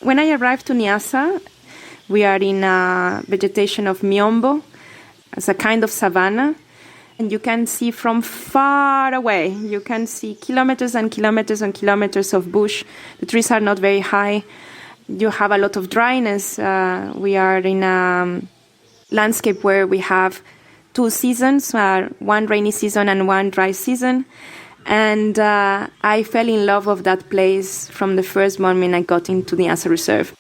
When I arrived to Niassa, we are in a vegetation of miombo. It's a kind of savanna. And you can see from far away. You can see kilometers and kilometers and kilometers of bush. The trees are not very high. You have a lot of dryness. We are in a landscape where we have 2 seasons, one rainy season and one dry season. And I fell in love with that place from the first moment I got into the Niassa Reserve.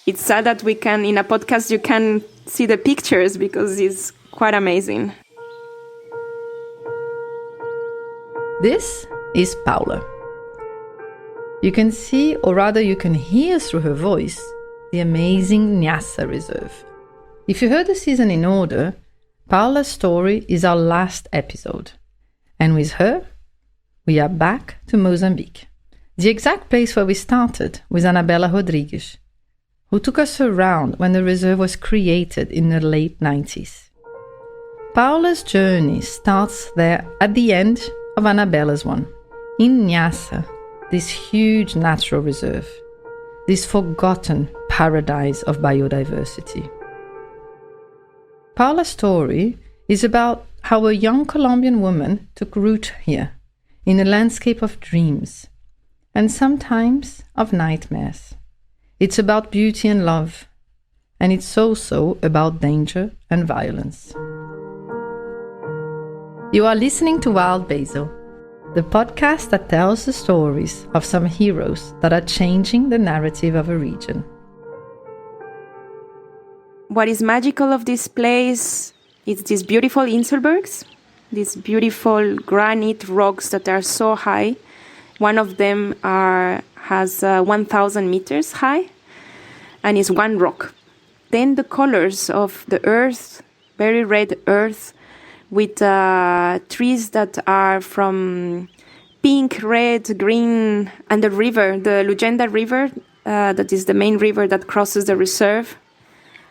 It's sad that we can, in a podcast, you can see the pictures because it's quite amazing. This is Paula. You can see, or rather you can hear through her voice, the amazing Niassa Reserve. If you heard the season in order, Paula's story is our last episode. And with her, we are back to Mozambique, the exact place where we started with Anabela Rodrigues, who took us around when the reserve was created in the late 90s. Paula's journey starts there at the end of Anabela's one, in Niassa, this huge natural reserve, this forgotten paradise of biodiversity. Paula's story is about how a young Colombian woman took root here, in a landscape of dreams, and sometimes of nightmares. It's about beauty and love, and it's also about danger and violence. You are listening to Wild Basil, the podcast that tells the stories of some heroes that are changing the narrative of a region. What is magical of this place is these beautiful inselbergs, these beautiful granite rocks that are so high. One of them has 1,000 meters high and is one rock. Then the colors of the earth, very red earth, with trees that are from pink, red, green, and the river, the Lugenda River, that is the main river that crosses the reserve,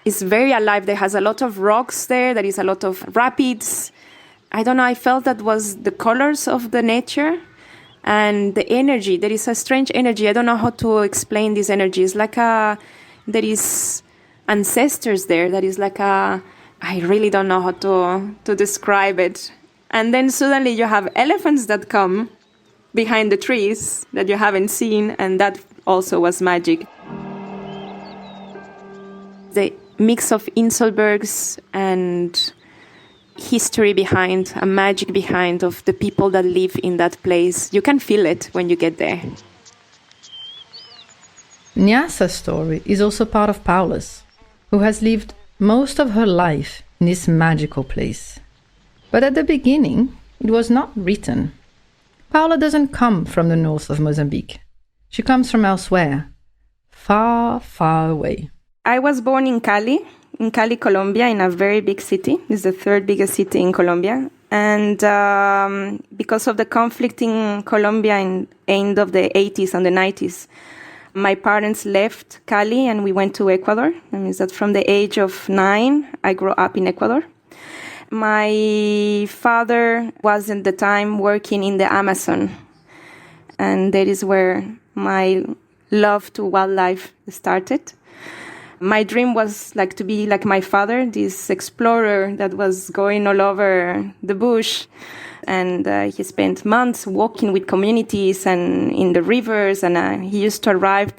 is very alive. There has a lot of rocks there. There is a lot of rapids. I don't know, I felt that was the colors of the nature and the energy. There is a strange energy. I don't know how to explain this energy. It's like there is ancestors there. That is like I really don't know how to describe it. And then suddenly you have elephants that come behind the trees that you haven't seen, and that also was magic. The mix of inselbergs and history behind, a magic behind of the people that live in that place. You can feel it when you get there. Niassa's story is also part of Paula's, who has lived most of her life in this magical place. But at the beginning, it was not written. Paula doesn't come from the north of Mozambique. She comes from elsewhere, far, far away. I was born in Cali, Colombia, in a very big city. It's the 3rd biggest city in Colombia. And because of the conflict in Colombia in end of the 80s and the 90s, my parents left Cali and we went to Ecuador. That means that from the age of 9, I grew up in Ecuador. My father was at the time working in the Amazon. And that is where my love to wildlife started. My dream was like to be like my father, this explorer that was going all over the bush. And he spent months walking with communities and in the rivers. And he used to arrive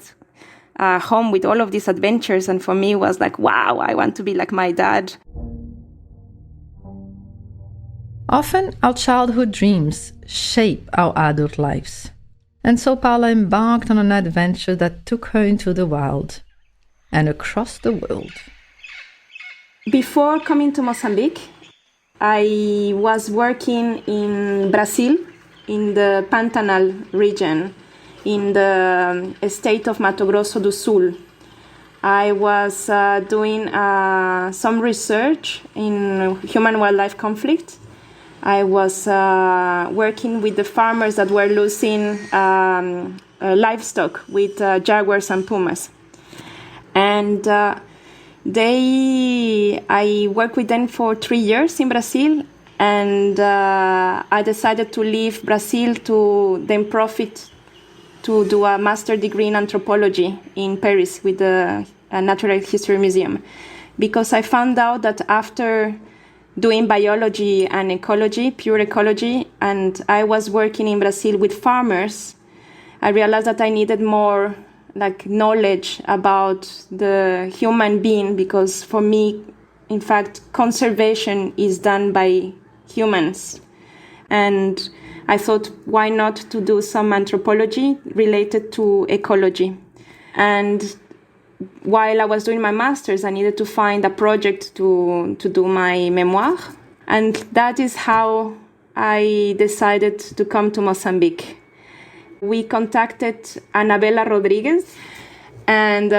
home with all of these adventures. And for me, it was like, wow, I want to be like my dad. Often, our childhood dreams shape our adult lives. And so Paula embarked on an adventure that took her into the wild and across the world. Before coming to Mozambique, I was working in Brazil, in the Pantanal region, in the state of Mato Grosso do Sul. I was doing some research in human-wildlife conflict. I was working with the farmers that were losing livestock with jaguars and pumas. And I worked with them for 3 years in Brazil, and I decided to leave Brazil to then profit to do a master degree in anthropology in Paris with the Natural History Museum, because I found out that after doing biology and ecology, pure ecology, and I was working in Brazil with farmers, I realized that I needed more knowledge about the human being, because for me, in fact, conservation is done by humans. And I thought, why not to do some anthropology related to ecology? And while I was doing my master's, I needed to find a project to do my memoir. And that is how I decided to come to Mozambique. We contacted Anabela Rodriguez, and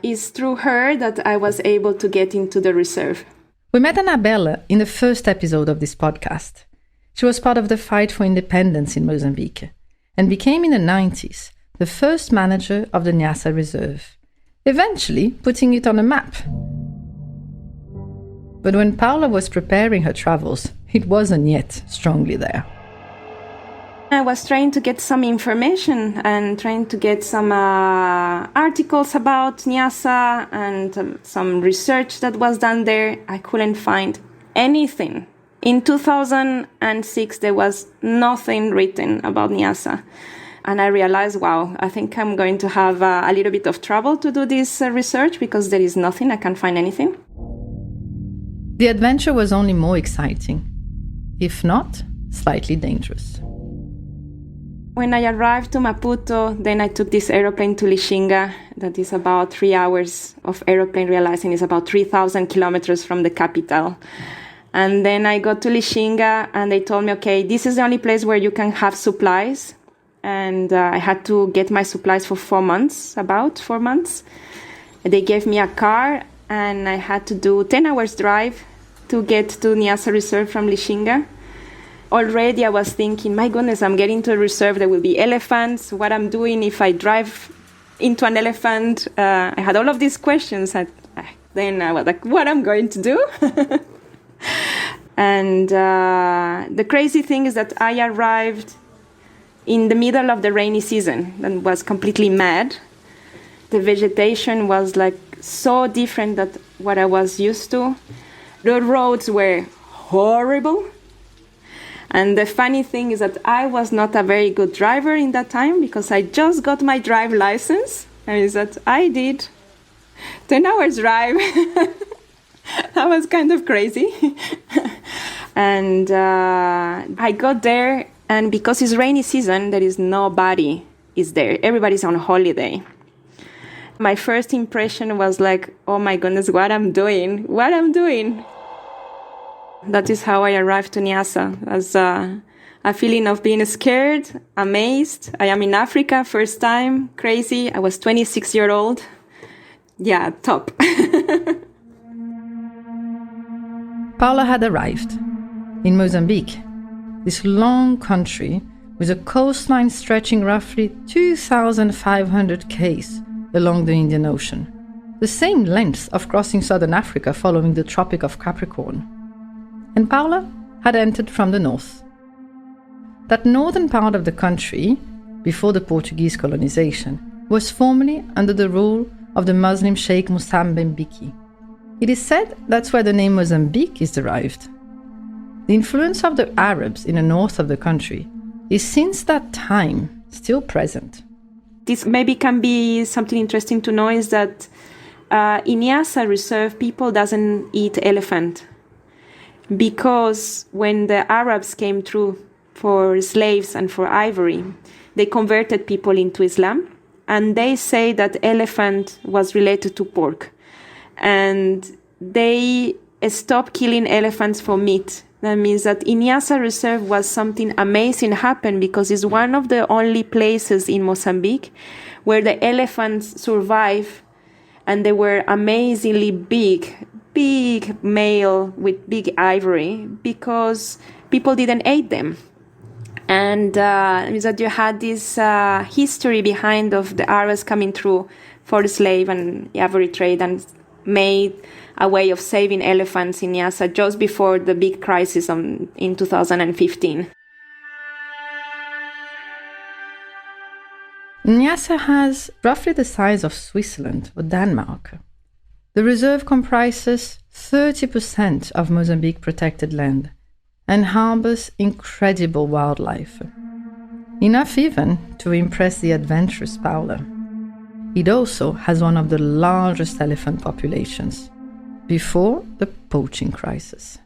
it's through her that I was able to get into the reserve. We met Anabela in the first episode of this podcast. She was part of the fight for independence in Mozambique and became in the 90s the first manager of the Niassa Reserve, eventually putting it on a map. But when Paula was preparing her travels, it wasn't yet strongly there. I was trying to get some information and trying to get some articles about Niassa and some research that was done there. I couldn't find anything. In 2006, there was nothing written about Niassa. And I realized, wow, I think I'm going to have a little bit of trouble to do this research, because there is nothing, I can't find anything. The adventure was only more exciting, if not slightly dangerous. When I arrived to Maputo, then I took this aeroplane to Lixinga. That is about 3 hours of aeroplane, realizing it's about 3,000 kilometers from the capital. And then I got to Lixinga, and they told me, okay, this is the only place where you can have supplies. And I had to get my supplies for 4 months, about 4 months. They gave me a car, and I had to do 10 hours drive to get to Niassa Reserve from Lixinga. Already I was thinking, my goodness, I'm getting to a reserve, there will be elephants. What I'm doing if I drive into an elephant? I had all of these questions. Then I was like, what I'm going to do? And the crazy thing is that I arrived in the middle of the rainy season and was completely mad. The vegetation was so different than what I was used to. The roads were horrible. And the funny thing is that I was not a very good driver in that time, because I just got my drive license. And is that I did 10 hours drive. That was kind of crazy. And I got there, and because it's rainy season, there is nobody is there. Everybody's on holiday. My first impression was oh my goodness, what I'm doing. That is how I arrived to Niassa, as a feeling of being scared, amazed. I am in Africa, first time, crazy. I was 26-year-old. Yeah, top. Paula had arrived in Mozambique, this long country with a coastline stretching roughly 2,500 km along the Indian Ocean, the same length of crossing southern Africa following the Tropic of Capricorn. And Paula had entered from the north. That northern part of the country, before the Portuguese colonization, was formerly under the rule of the Muslim Sheikh Mozambique. It is said that's where the name Mozambique is derived. The influence of the Arabs in the north of the country is since that time still present. This maybe can be something interesting to know, is that in Niassa Reserve, people doesn't eat elephant. Because when the Arabs came through for slaves and for ivory, they converted people into Islam. And they say that elephant was related to pork. And they stopped killing elephants for meat. That means that in Niassa Reserve was something amazing happened, because it's one of the only places in Mozambique where the elephants survive, and they were amazingly big male with big ivory, because people didn't eat them. And it means that you had this history behind of the Arabs coming through for the slave and ivory trade, and made a way of saving elephants in Niassa just before the big crisis in 2015. Niassa has roughly the size of Switzerland or Denmark. The reserve comprises 30% of Mozambique protected land and harbors incredible wildlife. Enough even to impress the adventurous Paula. It also has one of the largest elephant populations before the poaching crisis.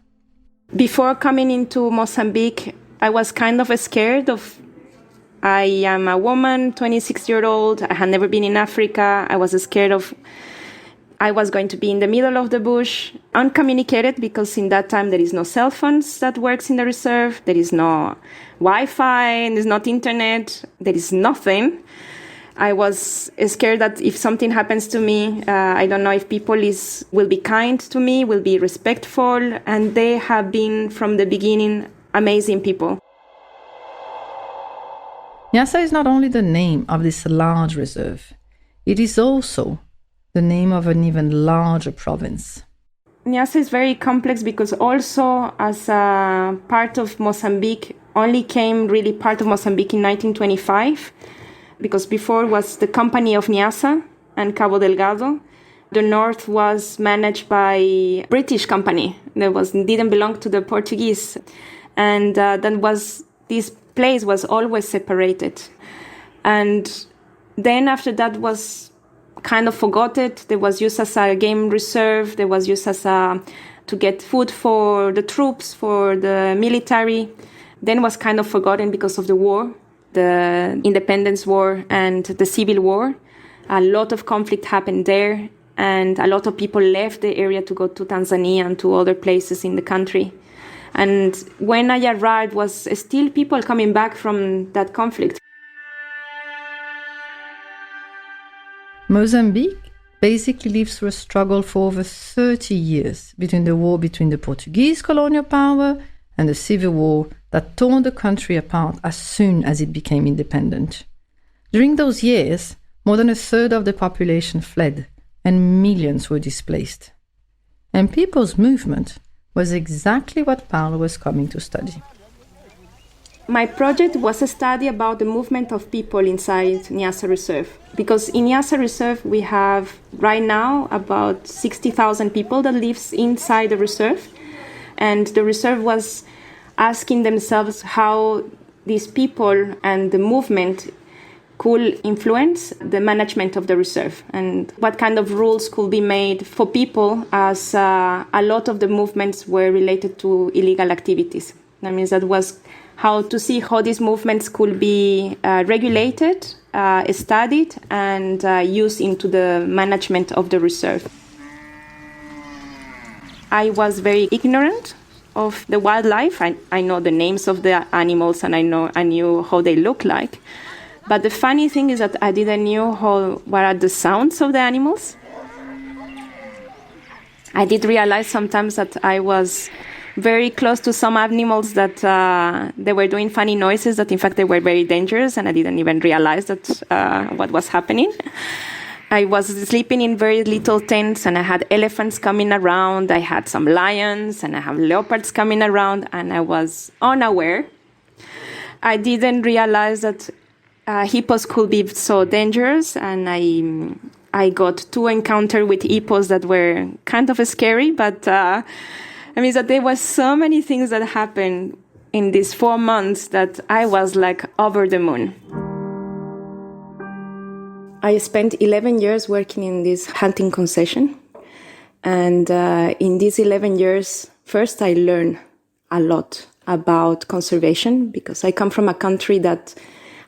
Before coming into Mozambique, I was kind of scared of. I am a woman, 26-year-old. I had never been in Africa. I was scared of. I was going to be in the middle of the bush, uncommunicated, because in that time there is no cell phones that works in the reserve. There is no Wi-Fi, there's not internet, there is nothing. I was scared that if something happens to me, I don't know if people will be kind to me, will be respectful, and they have been from the beginning amazing people. Niassa is not only the name of this large reserve, it is also the name of an even larger province. Niassa is very complex because also as a part of Mozambique, only came really part of Mozambique in 1925, because before was the Company of Niassa and Cabo Delgado. The north was managed by British company that didn't belong to the Portuguese, and this place was always separated. And then after that was kind of forgotten. There was used as a game reserve. There was used as to get food for the troops, for the military. Then was kind of forgotten because of the war, the independence war and the civil war. A lot of conflict happened there, and a lot of people left the area to go to Tanzania and to other places in the country. And when I arrived, was still people coming back from that conflict. Mozambique basically lives through a struggle for over 30 years between the war between the Portuguese colonial power and the civil war that tore the country apart as soon as it became independent. During those years, more than a third of the population fled and millions were displaced. And people's movement was exactly what Paula was coming to study. My project was a study about the movement of people inside Niassa Reserve. Because in Niassa Reserve, we have right now about 60,000 people that lives inside the reserve. And the reserve was asking themselves how these people and the movement could influence the management of the reserve and what kind of rules could be made for people, as a lot of the movements were related to illegal activities. That means that was how to see how these movements could be regulated, studied, and used into the management of the reserve. I was very ignorant of the wildlife. I know the names of the animals and I knew how they look like. But the funny thing is that I didn't know what are the sounds of the animals. I did realize sometimes that I was very close to some animals that they were doing funny noises that in fact they were very dangerous, and I didn't even realize that what was happening. I was sleeping in very little tents, and I had elephants coming around. I had some lions, and I have leopards coming around, and I was unaware. I didn't realize that hippos could be so dangerous, and I got two encounters with hippos that were kind of scary, but I mean that there was so many things that happened in these 4 months that I was like over the moon. I spent 11 years working in this hunting concession. And in these 11 years, first I learned a lot about conservation, because I come from a country that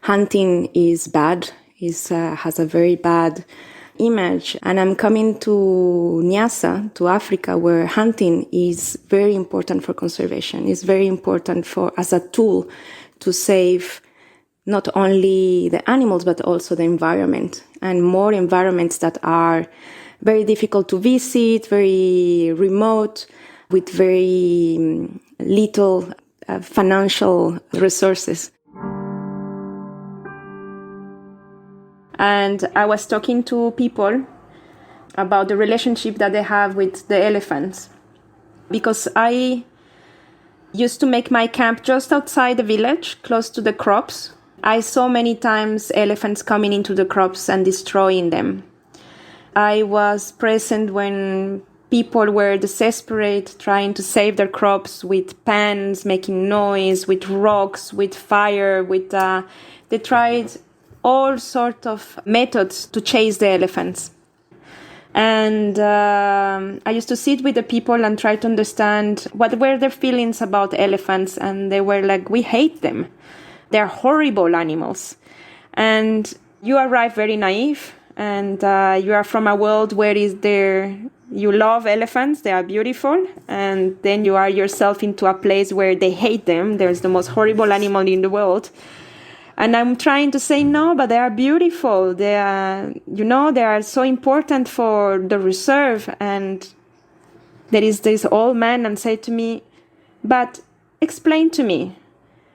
hunting is bad, has a very bad image. And I'm coming to Niassa, to Africa, where hunting is very important for conservation. It's very important as a tool to save not only the animals, but also the environment, and more environments that are very difficult to visit, very remote, with very little financial resources. And I was talking to people about the relationship that they have with the elephants. Because I used to make my camp just outside the village, close to the crops. I saw many times elephants coming into the crops and destroying them. I was present when people were desperate, trying to save their crops with pans, making noise, with rocks, with fire, they tried all sorts of methods to chase the elephants. And I used to sit with the people and try to understand what were their feelings about elephants. And they were like, we hate them. They're horrible animals. And you arrive very naive. And you are from a world where you love elephants. They are beautiful. And then you are yourself into a place where they hate them. There's the most horrible animal in the world. And I'm trying to say, no, but they are beautiful. They are so important for the reserve. And there is this old man and said to me, but explain to me,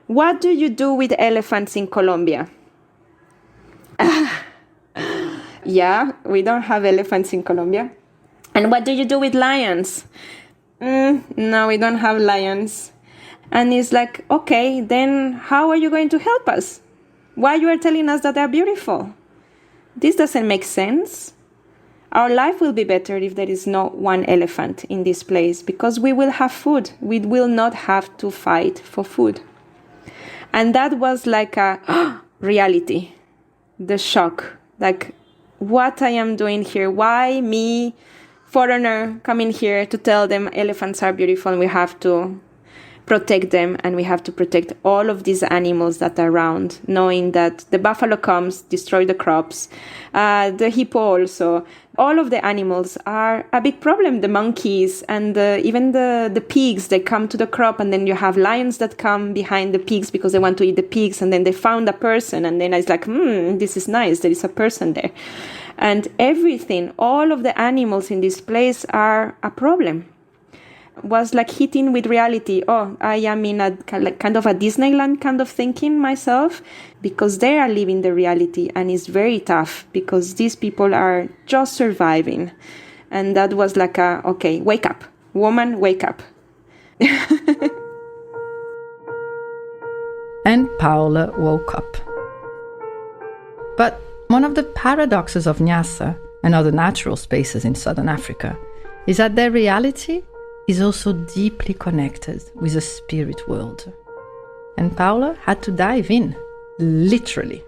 what do you do with elephants in Colombia? Yeah, we don't have elephants in Colombia. And what do you do with lions? No, we don't have lions. And it's like, okay, then how are you going to help us? Why you are telling us that they're beautiful? This doesn't make sense. Our life will be better if there is not one elephant in this place, because we will have food. We will not have to fight for food. And that was like a reality, the shock, like what I am doing here. Why me, foreigner, coming here to tell them elephants are beautiful and we have to protect them, and we have to protect all of these animals that are around, knowing that the buffalo comes, destroy the crops, the hippo also. All of the animals are a big problem. The monkeys and even the pigs, they come to the crop, and then you have lions that come behind the pigs because they want to eat the pigs, and then they found a person, and then it's like, this is nice, there is a person there. And everything, all of the animals in this place are a problem. Was like hitting with reality. Oh, I am in a kind of a Disneyland kind of thinking myself, because they are living the reality, and it's very tough because these people are just surviving. And that was like okay, wake up, woman, wake up. And Paula woke up. But one of the paradoxes of Niassa and other natural spaces in southern Africa is that their reality is also deeply connected with the spirit world. And Paula had to dive in, literally.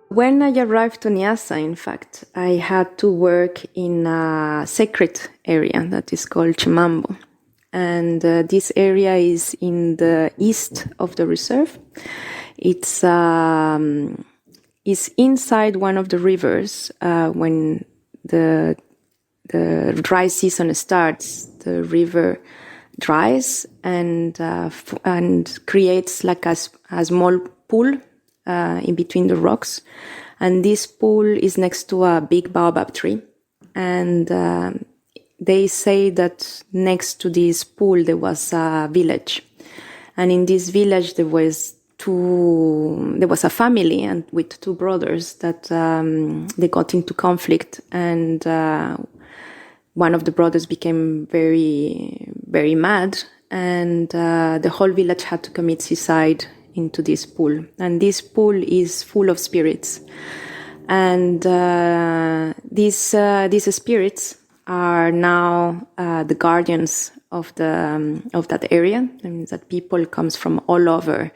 When I arrived to Niassa, in fact, I had to work in a sacred area that is called Chimambo. And this area is in the east of the reserve. It's inside one of the rivers. When the dry season starts, the river dries and creates like a small pool in between the rocks. And this pool is next to a big baobab tree. And they say that next to this pool there was a village. And in this village there was a family and with two brothers that they got into conflict, and one of the brothers became very, very mad, and the whole village had to commit suicide into this pool. And this pool is full of spirits. And these spirits are now the guardians of that area, and that people comes from all over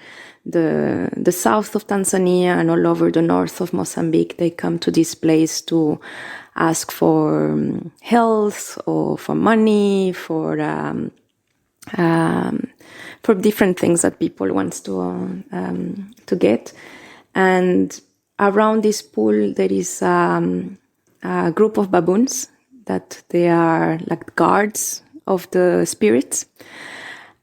the south of Tanzania and all over the north of Mozambique. They come to this place to ask for health or for money, for different things that people wants to get. And around this pool there is a group of baboons that they are like guards of the spirits.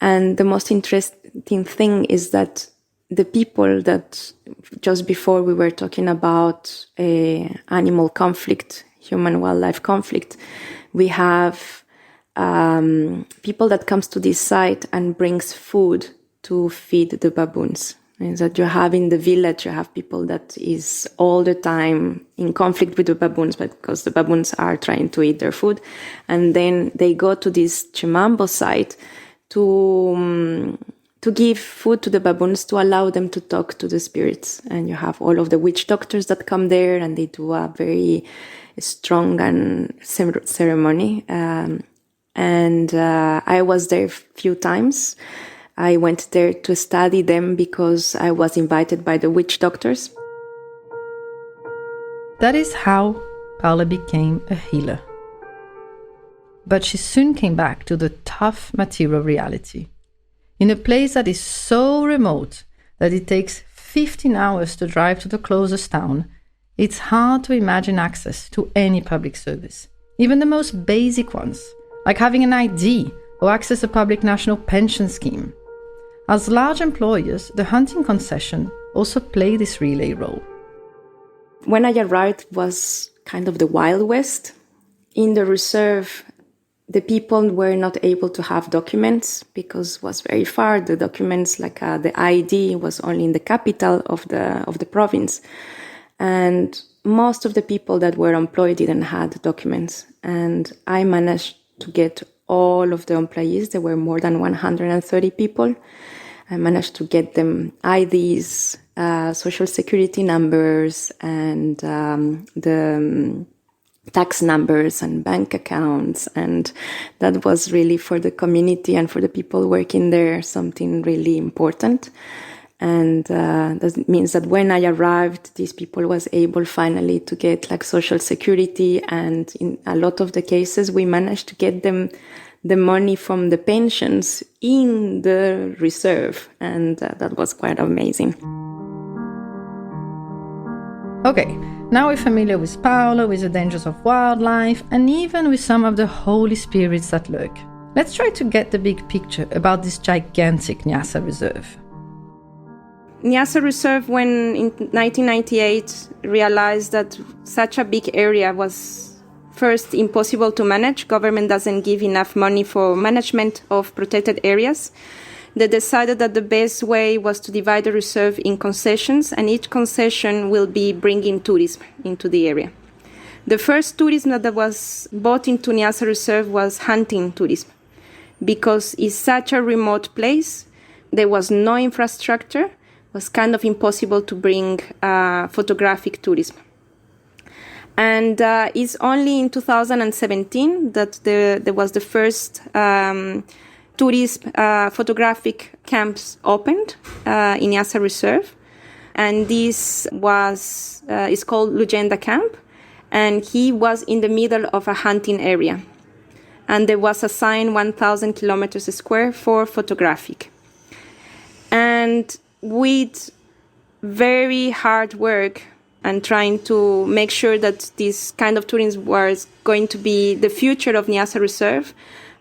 And the most interesting thing is that the people that just before we were talking about animal conflict, human-wildlife conflict, we have people that comes to this site and brings food to feed the baboons. And that you have in the village, you have people that is all the time in conflict with the baboons, because the baboons are trying to eat their food. And then they go to this Chimambo site to to give food to the baboons to allow them to talk to the spirits. And you have all of the witch doctors that come there, and they do a very strong and ceremony. I was there a few times. I went there to study them because I was invited by the witch doctors. That is how Paula became a healer. But she soon came back to the tough material reality. In a place that is so remote that it takes 15 hours to drive to the closest town, it's hard to imagine access to any public service, even the most basic ones, like having an ID or access a public national pension scheme. As large employers, the hunting concession also play this relay role. When I arrived, it was kind of the Wild West. In the reserve, the people were not able to have documents because it was very far. The documents, like the ID, was only in the capital of the province. And most of the people that were employed didn't have documents. And I managed to get all of the employees. There were more than 130 people. I managed to get them IDs, social security numbers, and the tax numbers and bank accounts. And that was really, for the community and for the people working there, something really important. And that means that when I arrived, these people was able finally to get like social security. And in a lot of the cases, we managed to get them the money from the pensions in the reserve. And that was quite amazing. Okay, now we're familiar with Paula, with the dangers of wildlife, and even with some of the holy spirits that lurk. Let's try to get the big picture about this gigantic Niassa reserve. Niassa Reserve, when in 1998 realized that such a big area was first impossible to manage, government doesn't give enough money for management of protected areas, they decided that the best way was to divide the reserve in concessions, and each concession will be bringing tourism into the area. The first tourism that was brought into Niassa Reserve was hunting tourism, because it's such a remote place, there was no infrastructure, was kind of impossible to bring photographic tourism. And it's only in 2017 that there was the first tourist photographic camps opened in Niassa Reserve. And this was, is called Lugenda Camp. And he was in the middle of a hunting area. And there was assigned 1,000 kilometers square for photographic. And with very hard work and trying to make sure that this kind of tourism was going to be the future of Niassa Reserve,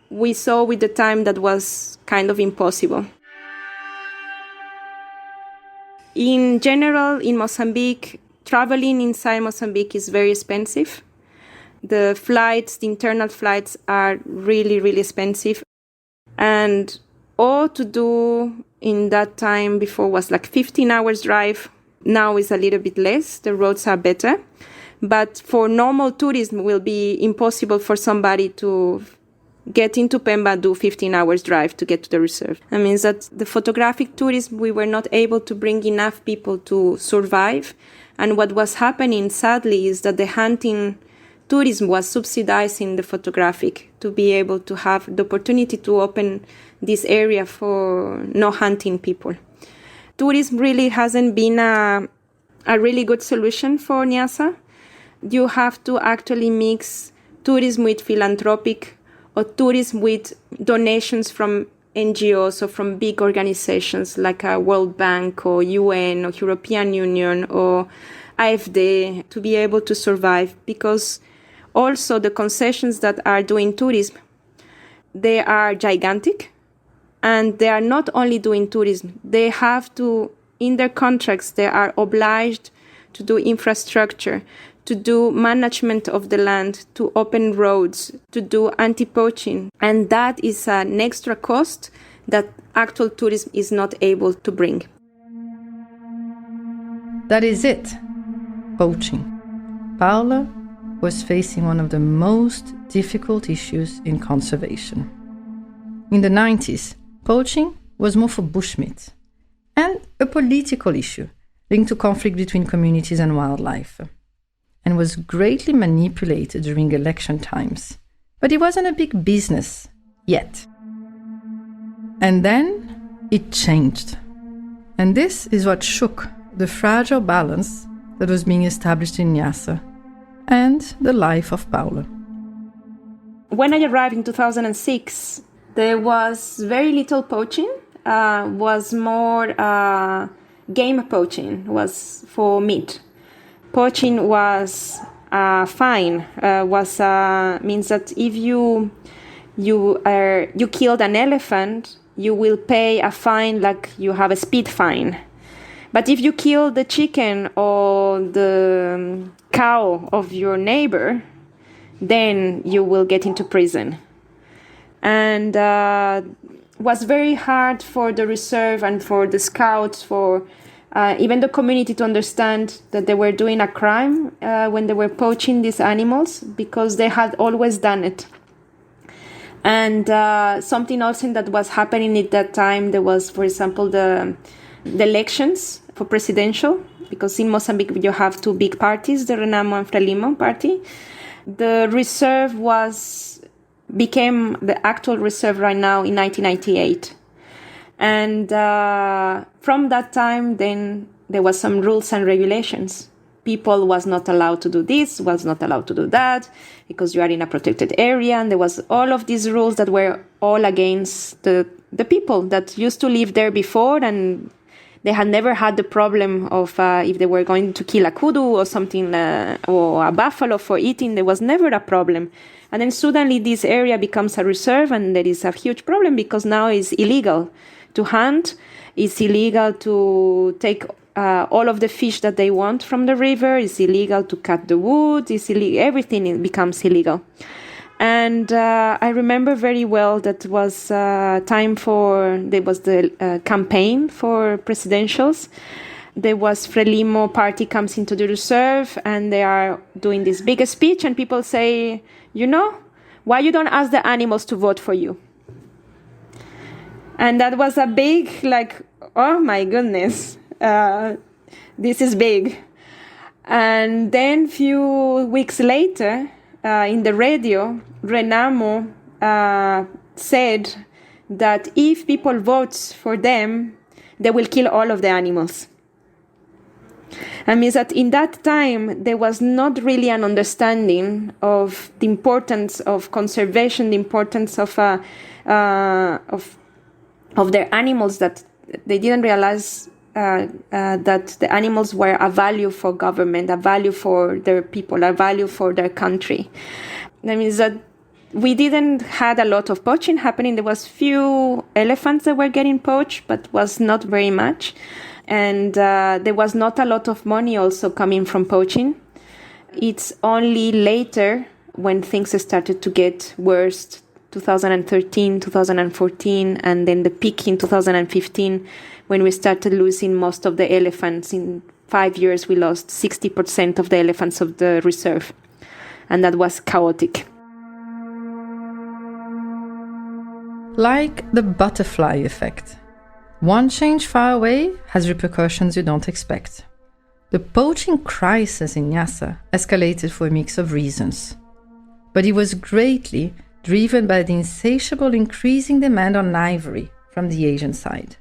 we saw with the time that was kind of impossible. In general, in Mozambique, traveling inside Mozambique is very expensive. The flights, the internal flights are really, really expensive. And all to do in that time before was like 15 hours drive. Now is a little bit less. The roads are better. But for normal tourism, it will be impossible for somebody to get into Pemba, do 15 hours drive to get to the reserve. That means that the photographic tourism, we were not able to bring enough people to survive. And what was happening, sadly, is that the hunting tourism was subsidizing the photographic to be able to have the opportunity to open this area for no hunting people. Tourism really hasn't been a really good solution for Niassa. You have to actually mix tourism with philanthropic or tourism with donations from NGOs or from big organizations like a World Bank or UN or European Union or AFD to be able to survive, because also the concessions that are doing tourism, they are gigantic, and they are not only doing tourism, they have to, in their contracts, they are obliged to do infrastructure, to do management of the land, to open roads, to do anti-poaching. And that is an extra cost that actual tourism is not able to bring. That is it. Poaching. Paula was facing one of the most difficult issues in conservation. In the 90s, poaching was more for bushmeat, and a political issue linked to conflict between communities and wildlife, and was greatly manipulated during election times. But it wasn't a big business yet. And then it changed. And this is what shook the fragile balance that was being established in Niassa and the life of Paula. When I arrived in 2006, there was very little poaching, was more game poaching, was for meat. Poaching was fine, means that if you killed an elephant, you will pay a fine like you have a speed fine. But if you kill the chicken or the cow of your neighbor, then you will get into prison. And was very hard for the reserve and for the scouts, for even the community to understand that they were doing a crime when they were poaching these animals, because they had always done it. And something also that was happening at that time, there was, for example, the elections for presidential, because in Mozambique you have two big parties, the Renamo and Frelimo party. The reserve became the actual reserve right now in 1998. And from that time, then there was some rules and regulations. People was not allowed to do this, was not allowed to do that, because you are in a protected area. And there was all of these rules that were all against the people that used to live there before, and they had never had the problem of if they were going to kill a kudu or something, or a buffalo for eating, there was never a problem. And then suddenly this area becomes a reserve, and there is a huge problem because now it's illegal to hunt, it's illegal to take all of the fish that they want from the river, it's illegal to cut the wood, everything becomes illegal. And I remember very well that was there was the campaign for presidentials. There was Frelimo party comes into the reserve and they are doing this big speech, and people say, why you don't ask the animals to vote for you? And that was a big, oh my goodness, this is big. And then few weeks later, in the radio, Renamo said that if people vote for them, they will kill all of the animals. And means that in that time, there was not really an understanding of the importance of conservation, the importance of their animals, that they didn't realize that the animals were a value for government, a value for their people, a value for their country. That means that we didn't had a lot of poaching happening. There was few elephants that were getting poached, but was not very much. And there was not a lot of money also coming from poaching. It's only later when things started to get worse, 2013, 2014, and then the peak in 2015, when we started losing most of the elephants. In 5 years, we lost 60% of the elephants of the reserve. And that was chaotic. Like the butterfly effect. One change far away has repercussions you don't expect. The poaching crisis in Niassa escalated for a mix of reasons. But it was greatly driven by the insatiable increasing demand on ivory from the Asian side.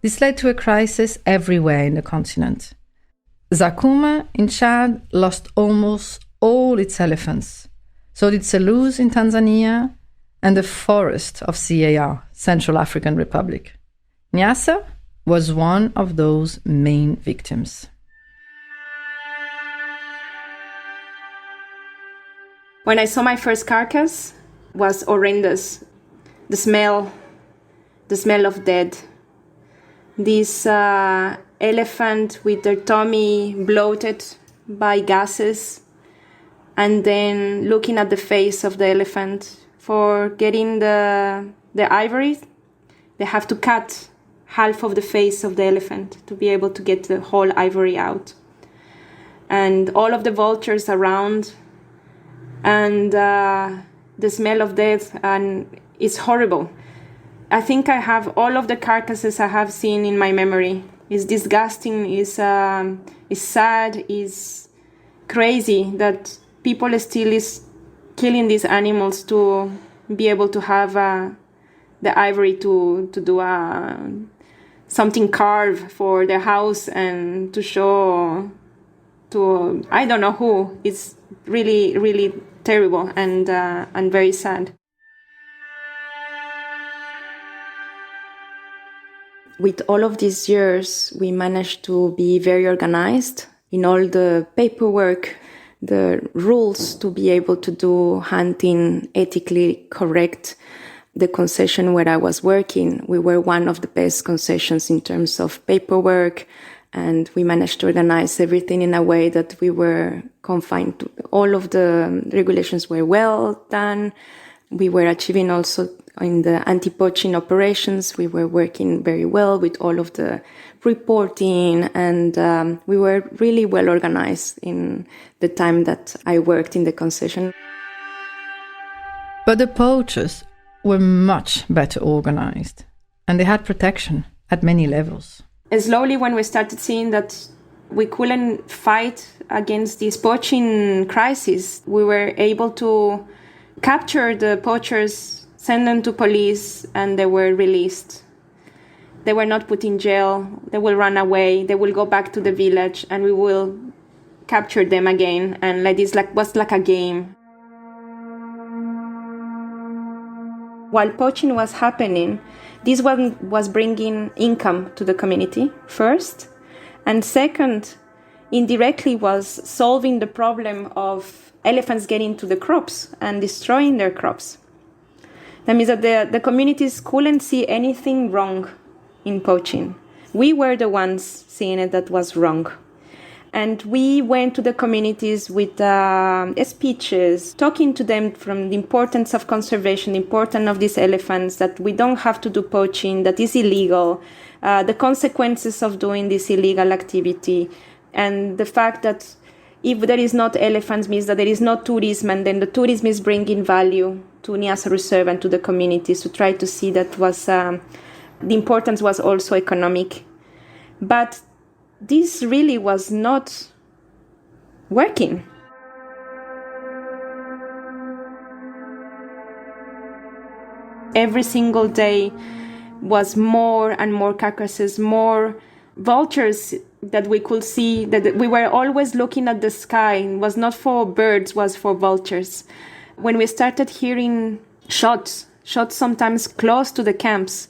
This led to a crisis everywhere in the continent. Zakuma in Chad lost almost all its elephants. So did Selous in Tanzania and the forest of CAR, Central African Republic. Niassa was one of those main victims. When I saw my first carcass, was horrendous. The smell of dead. This elephant with their tummy bloated by gases, and then looking at the face of the elephant. For getting the ivory, they have to cut half of the face of the elephant to be able to get the whole ivory out. And all of the vultures around, and the smell of death, and it's horrible. I think I have all of the carcasses I have seen in my memory. It's disgusting, it's sad, it's crazy that people still is killing these animals to be able to have the ivory to do something carved for their house and to show to I don't know who. It's really, really terrible and very sad. With all of these years, we managed to be very organized in all the paperwork, the rules to be able to do hunting ethically correct. The concession where I was working, we were one of the best concessions in terms of paperwork, and we managed to organize everything in a way that we were confined to. All of the regulations were well done. We were achieving also in the anti-poaching operations. We were working very well with all of the reporting, and we were really well organized in the time that I worked in the concession. But the poachers were much better organized, and they had protection at many levels. Slowly, when we started seeing that we couldn't fight against this poaching crisis, we were able to capture the poachers, send them to police, and they were released. They were not put in jail. They will run away. They will go back to the village, and we will capture them again. And like this was like a game. While poaching was happening, this one was bringing income to the community first, and second, indirectly was solving the problem of elephants getting to the crops and destroying their crops. That means that the communities couldn't see anything wrong in poaching. We were the ones seeing it that was wrong. And we went to the communities with speeches, talking to them from the importance of conservation, the importance of these elephants, that we don't have to do poaching, that is illegal, the consequences of doing this illegal activity, and the fact that if there is not elephants means that there is no tourism, and then the tourism is bringing value to Niassa Reserve and to the communities, to try to see that was the importance was also economic. But this really was not working. Every single day was more and more carcasses, more vultures that we could see, that we were always looking at the sky. It was not for birds, it was for vultures. When we started hearing shots sometimes close to the camps,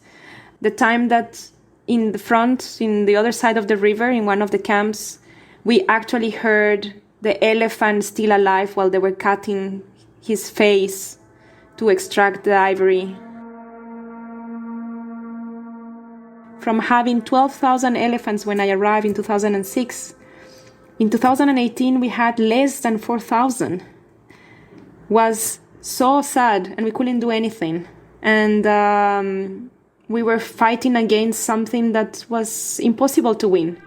the time that in the front, in the other side of the river, in one of the camps, we actually heard the elephant still alive while they were cutting his face to extract the ivory. From having 12,000 elephants when I arrived in 2006, in 2018 we had less than 4,000. Was so sad, and we couldn't do anything. And we were fighting against something that was impossible to win.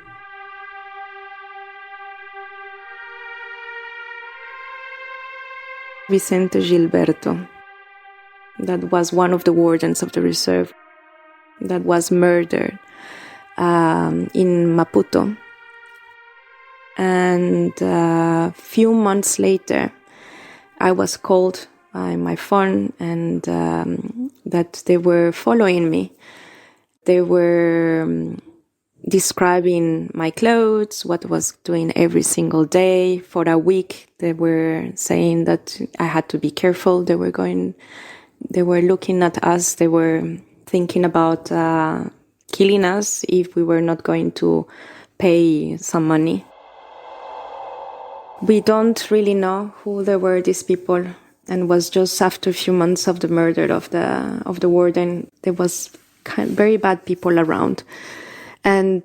Vicente Gilberto, that was one of the wardens of the reserve, that was murdered in Maputo. And a few months later, I was called by my phone, and that they were following me. They were describing my clothes, what I was doing every single day. For a week, they were saying that I had to be careful. They were looking at us. They were thinking about killing us if we were not going to pay some money. We don't really know who they were, these people. And was just after a few months of the murder of the warden. There was very bad people around. And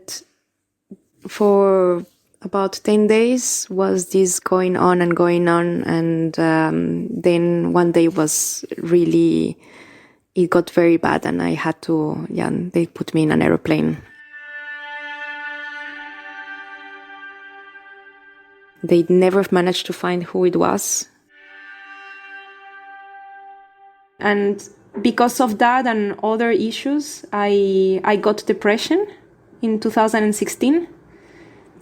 for about 10 days was this going on. And then one day was really, it got very bad, and I had to, they put me in an aeroplane. They never managed to find who it was. And Because of that and other issues, I got depression in 2016.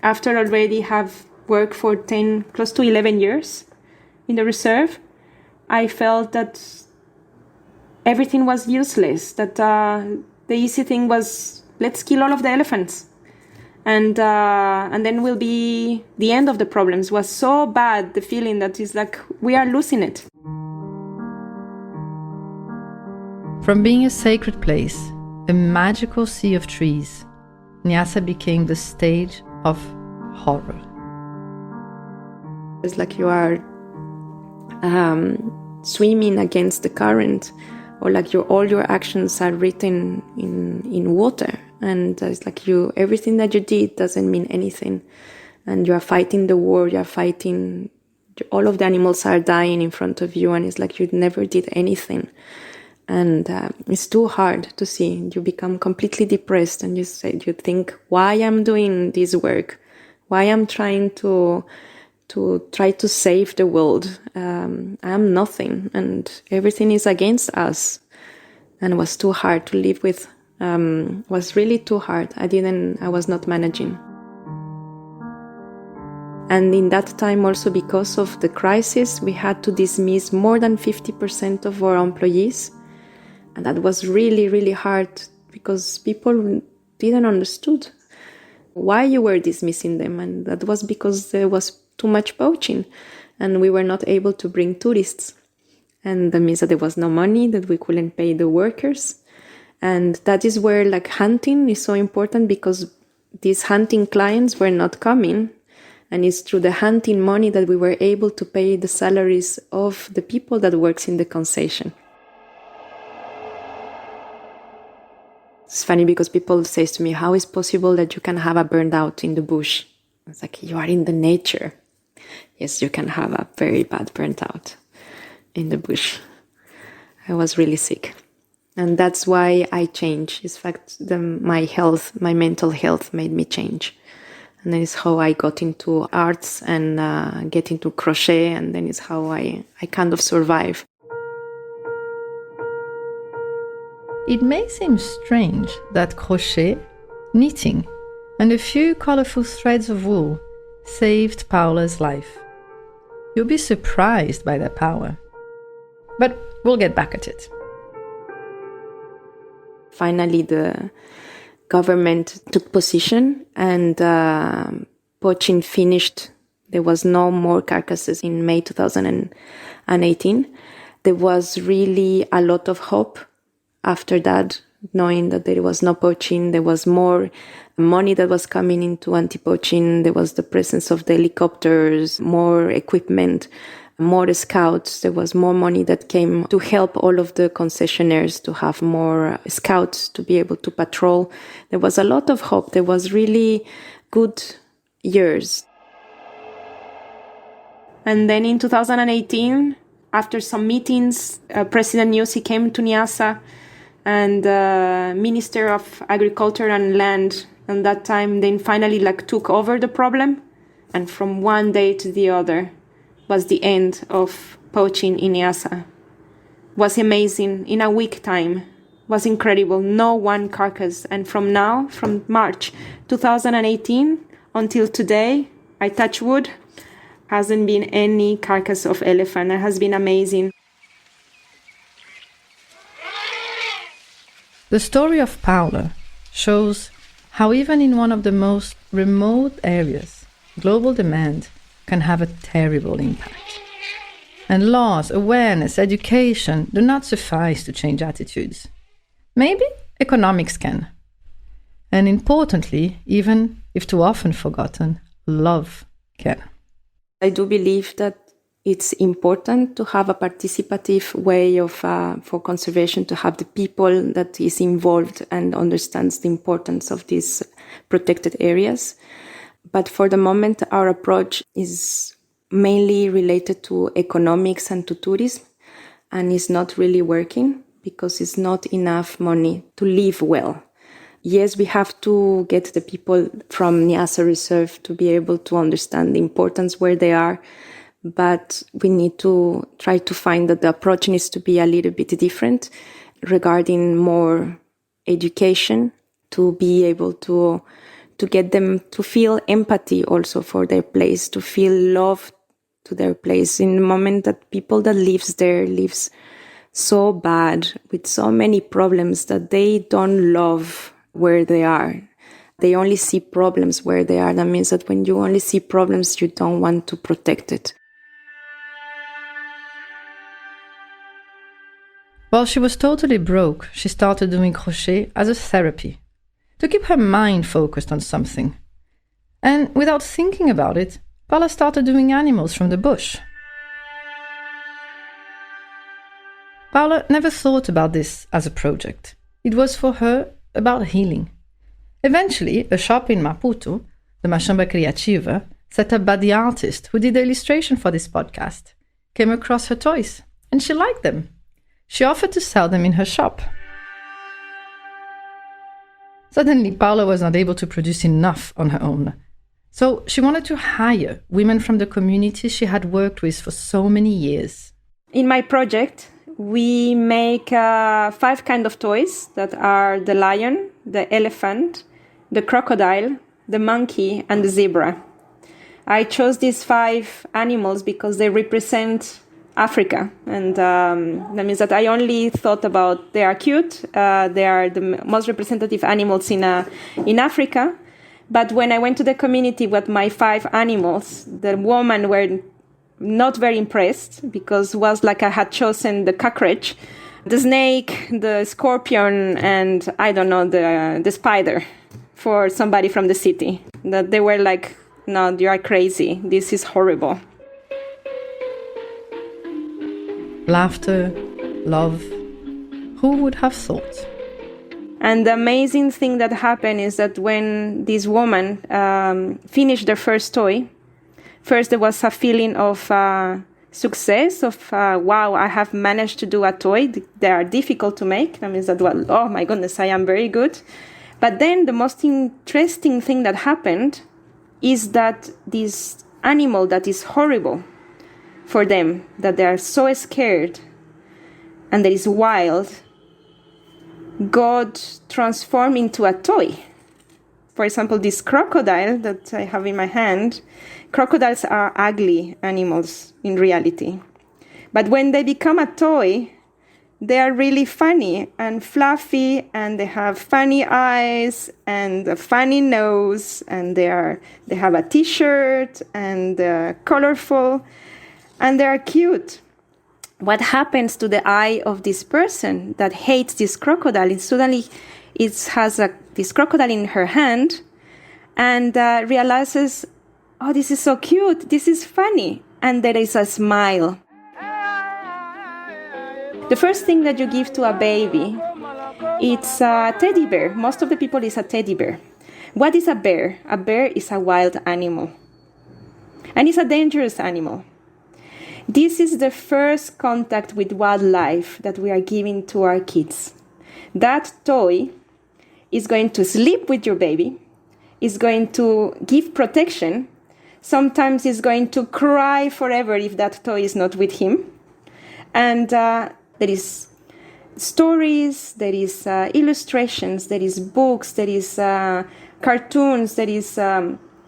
After already have worked for close to 11 years in the reserve, I felt that everything was useless, that the easy thing was, let's kill all of the elephants. And then will be the end of the problems. It was so bad, the feeling that it's like we are losing it. From being a sacred place, a magical sea of trees, Niassa became the stage of horror. It's like you are swimming against the current, or like all your actions are written in water. And it's like everything that you did doesn't mean anything. And you are fighting the war, you are fighting, all of the animals are dying in front of you, and it's like you never did anything. And it's too hard to see. You become completely depressed, and you think, why I'm doing this work? Why I'm trying to try to save the world? I'm nothing, and everything is against us. And it was too hard to live with. Was really too hard. I was not managing. And in that time also, because of the crisis, we had to dismiss more than 50% of our employees. And that was really, really hard, because people didn't understood why you were dismissing them. And that was because there was too much poaching and we were not able to bring tourists. And that means that there was no money, that we couldn't pay the workers. And that is where like hunting is so important, because these hunting clients were not coming. And it's through the hunting money that we were able to pay the salaries of the people that works in the concession. It's funny because people say to me, how is it possible that you can have a burnout in the bush? It's like, you are in the nature. Yes, you can have a very bad burnout in the bush. I was really sick. And that's why I changed. In fact, my mental health made me change. And that is how I got into arts and get into crochet. And then is how I kind of survive. It may seem strange that crochet, knitting, and a few colorful threads of wool saved Paula's life. You'll be surprised by their power. But we'll get back at it. Finally, the government took position and poaching finished. There was no more carcasses in May 2018. There was really a lot of hope after that, knowing that there was no poaching. There was more money that was coming into anti-poaching. There was the presence of the helicopters, more equipment, more scouts. There was more money that came to help all of the concessionaires to have more scouts to be able to patrol. There was a lot of hope. There was really good years. And then in 2018, after some meetings, President Nyusi came to Niassa, and Minister of Agriculture and Land at that time then finally took over the problem, and from one day to the other was the end of poaching in Niassa. Was amazing. In a week time, was incredible. No one carcass. And from March 2018 until today, I touch wood, hasn't been any carcass of elephant. It has been amazing. The story of Paula shows how even in one of the most remote areas, global demand can have a terrible impact. And laws, awareness, education do not suffice to change attitudes. Maybe economics can. And importantly, even if too often forgotten, love can. I do believe that it's important to have a participative way of for conservation, to have the people that is involved and understands the importance of these protected areas. But for the moment, our approach is mainly related to economics and to tourism, and it's not really working because it's not enough money to live well. Yes, we have to get the people from Niassa Reserve to be able to understand the importance where they are, but we need to try to find that the approach needs to be a little bit different regarding more education, to be able to get them to feel empathy also for their place, to feel love to their place in the moment that people that lives there lives so bad with so many problems that they don't love where they are. They only see problems where they are. That means that when you only see problems, you don't want to protect it. While she was totally broke, she started doing crochet as a therapy, to keep her mind focused on something. And without thinking about it, Paula started doing animals from the bush. Paula never thought about this as a project. It was for her about healing. Eventually, a shop in Maputo, the Machamba Criativa, set up by the artist who did the illustration for this podcast, came across her toys, and she liked them. She offered to sell them in her shop. Suddenly, Paula was not able to produce enough on her own. So she wanted to hire women from the community she had worked with for so many years. In my project, we make 5 kinds of toys that are the lion, the elephant, the crocodile, the monkey, and the zebra. I chose these 5 animals because they represent Africa, and that means that I only thought about they are cute, they are the most representative animals in Africa. But when I went to the community with my 5 animals, the women were not very impressed because it was like I had chosen the cockroach, the snake, the scorpion, and I don't know, the spider for somebody from the city. That they were like, no, you are crazy, this is horrible. Laughter, love, who would have thought? And the amazing thing that happened is that when this woman finished their first toy, first there was a feeling of success, of wow, I have managed to do a toy. They are difficult to make. That means that, well, oh my goodness, I am very good. But then the most interesting thing that happened is that this animal that is horrible for them, that they are so scared and that is wild, got transformed into a toy. For example, this crocodile that I have in my hand, crocodiles are ugly animals in reality. But when they become a toy, they are really funny and fluffy, and they have funny eyes and a funny nose, and they have a t-shirt and colorful, and they are cute. What happens to the eye of this person that hates this crocodile? It suddenly has this crocodile in her hand and realizes, oh, this is so cute, this is funny. And there is a smile. The first thing that you give to a baby, it's a teddy bear. Most of the people is a teddy bear. What is a bear? A bear is a wild animal. And it's a dangerous animal. This is the first contact with wildlife that we are giving to our kids. That toy is going to sleep with your baby, is going to give protection. Sometimes it's going to cry forever if that toy is not with him. And there is stories, there is illustrations, there is books, there is cartoons, there is...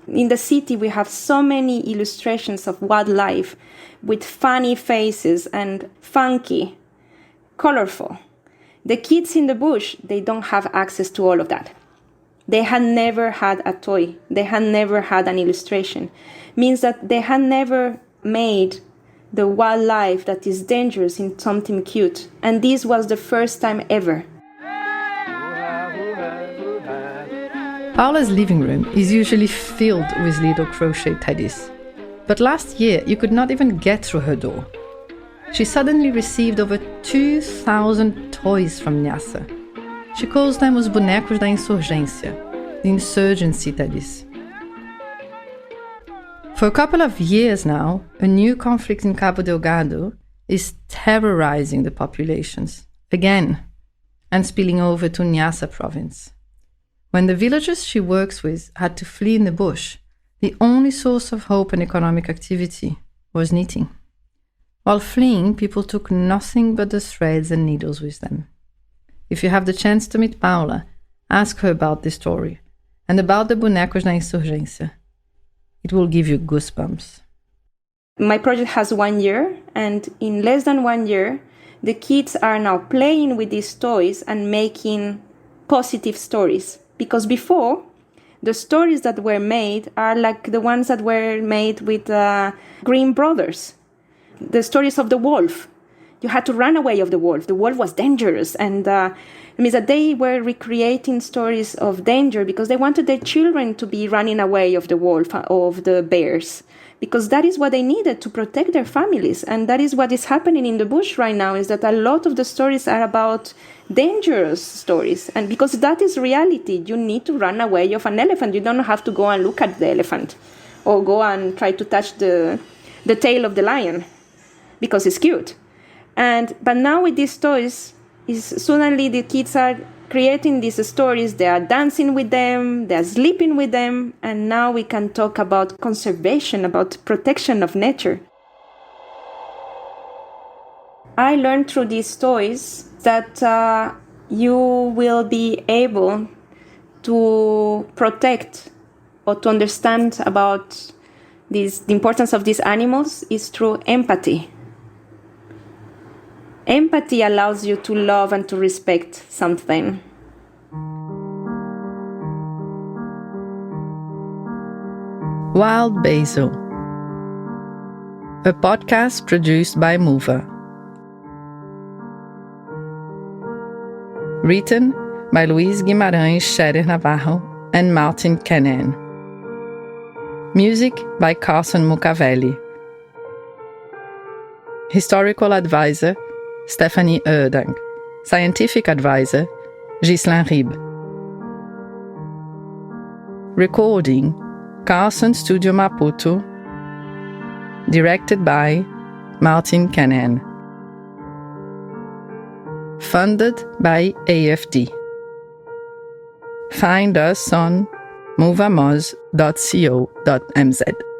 in the city, we have so many illustrations of wildlife with funny faces and funky, colorful. The kids in the bush, they don't have access to all of that. They had never had a toy. They had never had an illustration. Means that they had never made the wildlife that is dangerous in something cute. And this was the first time ever. Paula's living room is usually filled with little crochet teddies. But last year, you could not even get through her door. She suddenly received over 2,000 toys from Niassa. She calls them os bonecos da insurgência, the insurgency teddies. For a couple of years now, a new conflict in Cabo Delgado is terrorizing the populations, again, and spilling over to Niassa province. When the villagers she works with had to flee in the bush, the only source of hope and economic activity was knitting. While fleeing, people took nothing but the threads and needles with them. If you have the chance to meet Paula, ask her about this story and about the bonecos na insurgência. It will give you goosebumps. My project has 1 year, and in less than 1 year, the kids are now playing with these toys and making positive stories. Because before, the stories that were made are like the ones that were made with Grimm brothers. The stories of the wolf. You had to run away of the wolf. The wolf was dangerous. And it means that they were recreating stories of danger because they wanted their children to be running away of the wolf, of the bears. Because that is what they needed to protect their families. And that is what is happening in the bush right now, is that a lot of the stories are about dangerous stories. And because that is reality, you need to run away of an elephant. You don't have to go and look at the elephant or go and try to touch the tail of the lion because it's cute. But now with these toys, suddenly the kids are creating these stories, they are dancing with them, they are sleeping with them, and now we can talk about conservation, about protection of nature. I learned through these toys that you will be able to protect or to understand about the importance of these animals is through empathy. Empathy allows you to love and to respect something. Wild Basil, a podcast produced by Mova. Written by Luiz Guimarães Scherer Navarro and Martin Kennen. Music by Carson Mucavelli. Historical Advisor Stephanie Erdang. Scientific Advisor Ghislain Ribes. Recording Carson Studio Maputo. Directed by Martin Kennen. Funded by AFD. Find us on movamoz.co.mz.